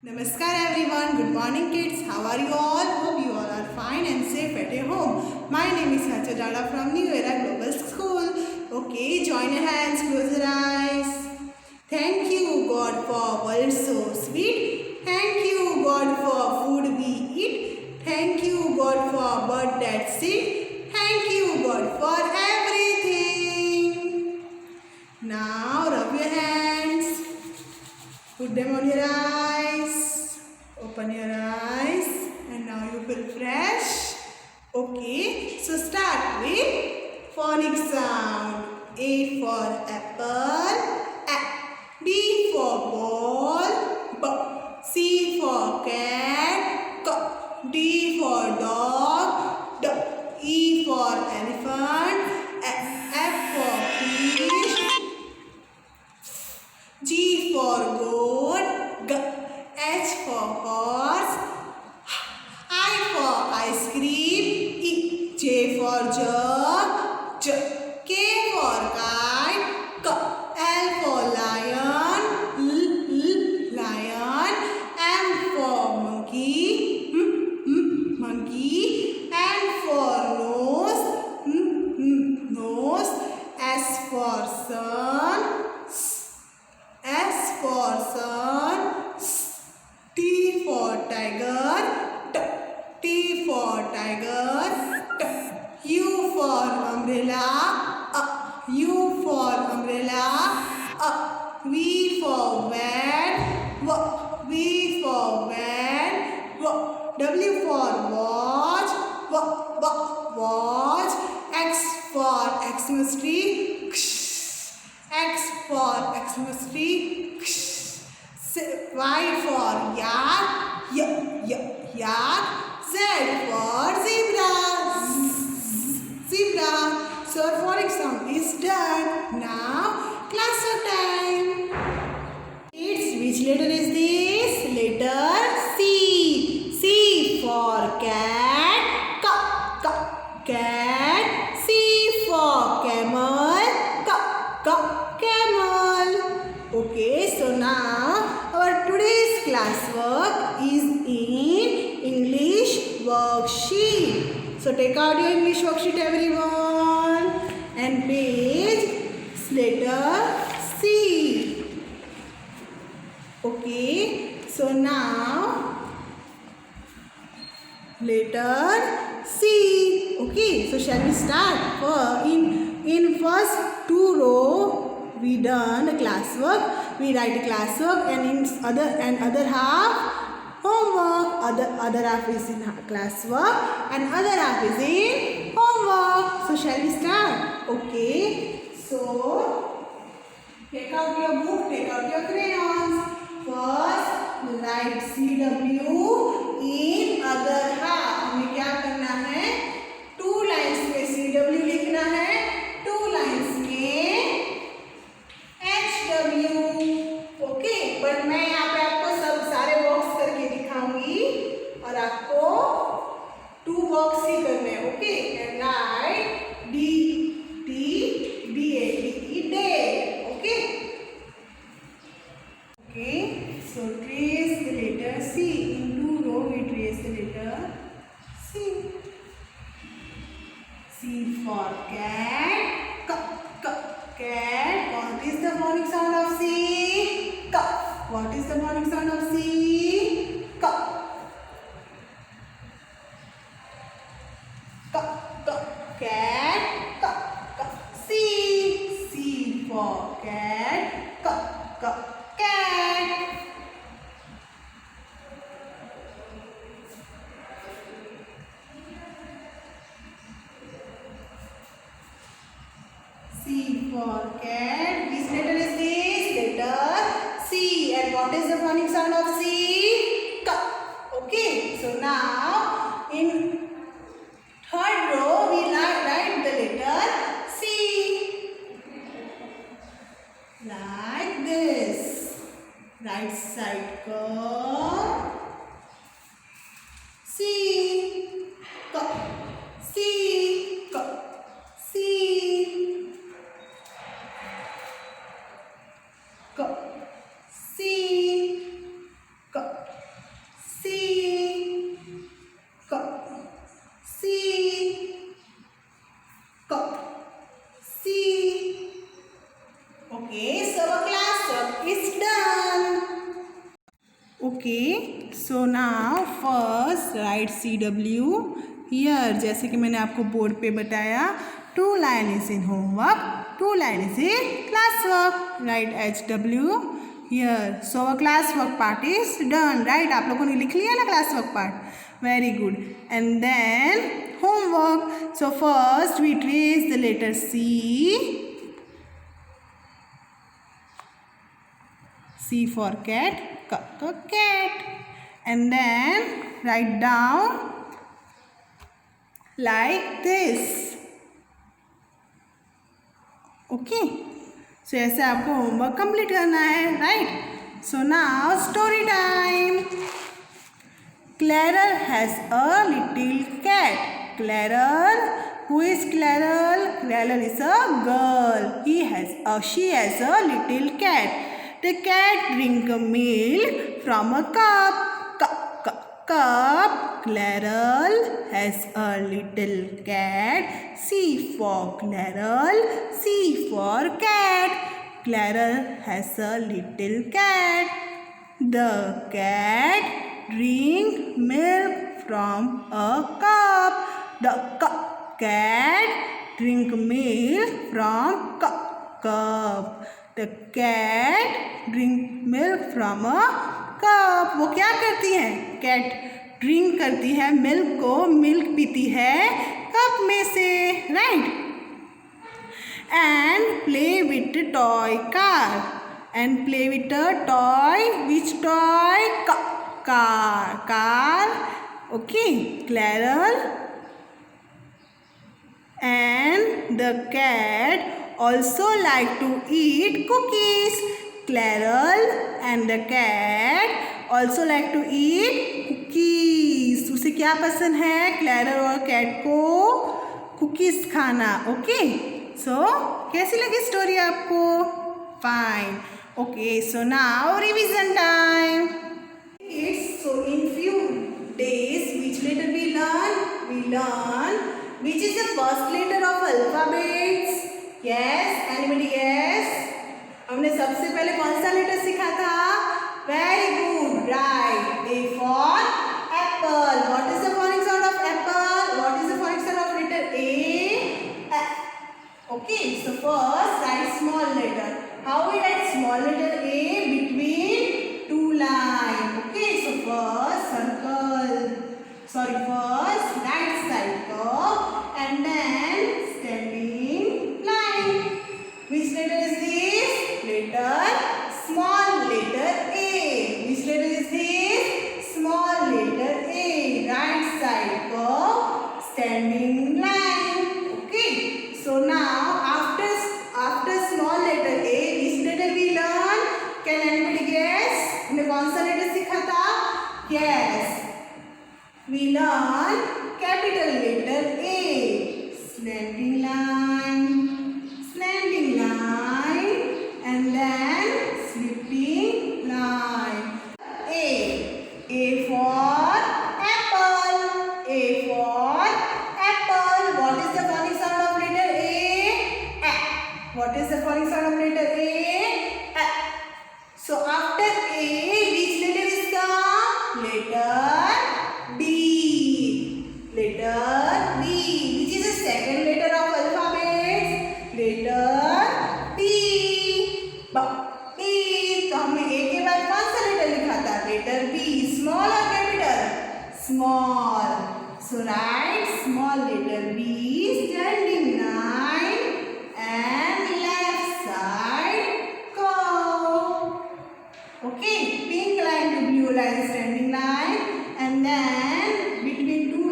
Namaskar everyone, good morning kids, how are you all? Hope you all are fine and safe at your home. My name is Hacha Jada from New Era Global School. Okay, join your hands, close your eyes. Thank you God for world so sweet. Thank you God for food we eat. Thank you God for bird that sing. Thank you God for everything. Now rub your hands. Put them on your eyes. Open your eyes. And now you feel fresh. Okay. So start with phonic sound. A for apple. A. B for ball. B. C for cat. C. D for dog. D. E for elephant. F for fish. G for goat, G, H for horse, I for ice cream, E, J for jug, J, K for kite, K, L for lion, lion, M for monkey, monkey, N for nose, S for sun, S for sun, T for tiger, T for tiger, U for umbrella, U for umbrella, V for van, V for van, W for watch, watch, X for Xmas tree, X for Xmas tree, Y for yard, Z for zebra. So our phonics sound is done. Now class time. Kids, which letter is this? Letter C. C for cat. Cat. C for camel. Camel. Okay, so now our today's classwork is in English worksheet. So take out your English worksheet everyone and page letter C. Okay, so now letter C. Okay, so shall we start? In first two row we done the classwork. We write the classwork, and in other half homework. Other half is in classwork and other half is in homework. So shall we start? Okay. So take out your book, take out your crayons. First write CW in other half. हमें क्या करना है? 2 lines में CW लिखना है, 2 lines में HW. Okay, but मैं यहाँ पे आपको सब सारे बॉक्स करके दिखाऊंगी और आपको 2 बॉक्स ही करने हैं. Okay, and right DE day. Okay. Okay, so trace the letter C. In 2 rows we trace the letter C. C for cat. Cat. What is the phonic sound of C? What is the phonic sound of C? Cat. C for cat. Cat. C for cat. Which letter is this? Letter C. And what is the phonic sound of C? Okay. So now in third row we write the letter C. Like this. Right side curve. C. C. C. C. Okay, so now first write CW here. जैसे कि मैंने आपको board पे बताया, 2 line is in homework, 2 line is in classwork. Write HW here. So our classwork part is done, right? आप लोगों ने लिख लिया ना classwork part? Very good. And then homework. So first we trace the letter C. C for cat, cat, and then write down like this. Okay, so ऐसे आपको homework complete करना है, right? So now story time. Clarel has a little cat. Clarel, who is Clarel? Clarel is a girl. She has a little cat. The cat drink milk from a cup. Cup. Clarel has a little cat. C for Clarel. C for cat. Clarel has a little cat. The cat drink milk from a cup. The cat drink milk from cup. The cat drink milk from a cup. वो क्या करती है? Cat drink करती है milk को, milk पीती है cup में से, right? And play with toy car. And play with a toy. Which toy? Car. Okay. Clarel and the cat also like to eat cookies. Clarel and the cat also like to eat cookies. उसे क्या पसंद है? Clarel और cat को cookies खाना. Okay, सो कैसी लगी story आपको? Fine. Okay, so now revision time. So in few days, which letter we learn? We learn which is the first letter of alphabets. Yes, anybody guess? हमने सबसे पहले कौन सा लेटर सीखा था? Very good, right. A for apple. What is the phonic sound of apple? What is the phonic sound of letter A? Okay, so first write small letter. How we write small letter A? Between two lines. Okay, so first circle. First right side curve and then standing line. Which letter is this? Small letter A. Which letter is this? Small letter A. Right side curve, standing line. Okay. So now after small letter A, which letter we learn? Can anybody guess? हमने कौन सा letter सीखा था? Yes. We learn capital letter A. Slanting line, and then slipping line. A for apple. A for apple. What is the phonic sound of letter A? What is the phonic sound of letter A? So after A, which letter is come? Letter B. Letter B. Which is the second letter of alphabet? Letter B. B. तो हमने A के बाद कौन सा letter लिखा था? Letter B. Small or capital? Small. So write small letter B, standing line and left side curve. Okay, pink line to blue line, standing line, and then between two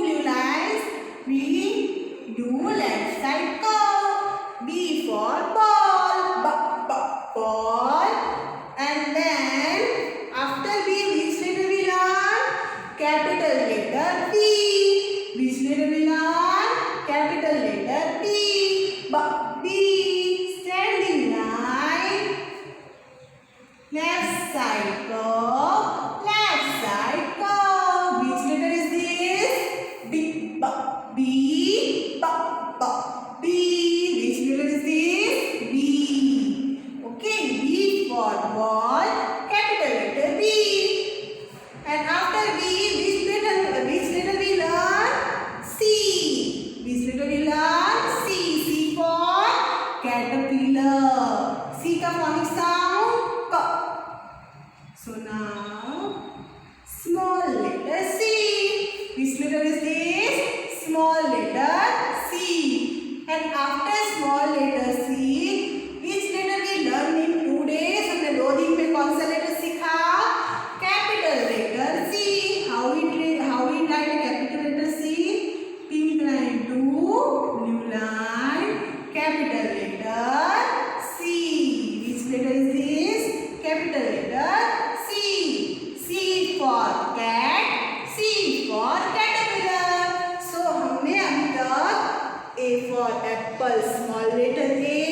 blue lines, we do left side curve. B for ball, ball, and then after B, which letter we learn? Capital letter B. Which letter we learn? Capital letter B. B, standing line, left side curve, left side curve. Which letter is this? B. B. Which letter is this? B. Okay, B for ball, So now small letter C. Which letter is this? Small letter C. And after small letter C, which letter we learn in 2 days? हमने 2 दिन में कौन सा letter सीखा? Capital letter C. How we write capital letter C? Pink line to blue line. Capital letter C. Which letter is this? Capital letter C. C for cat. C for caterpillar. So हमने अभी तक A for apple, small letter A,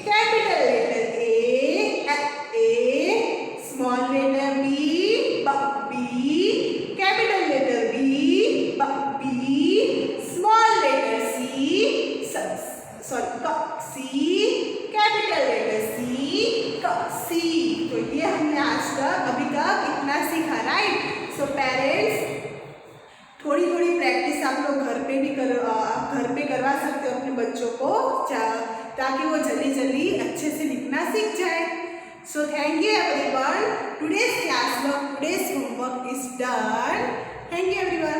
capital letter A, small letter B, B, capital letter B, B, small letter C, C, capital letter C, C. तो ये हमने आज तक अभी तक इतना सीखा, राइट? सो पेरेंट्स, थोड़ी थोड़ी प्रैक्टिस आप लोग घर पे करवा सकते हो अपने बच्चों को, ताकि वो जल्दी जल्दी अच्छे से लिखना सीख जाए. So thank you everyone. Today's class work, today's homework is done. Thank you everyone.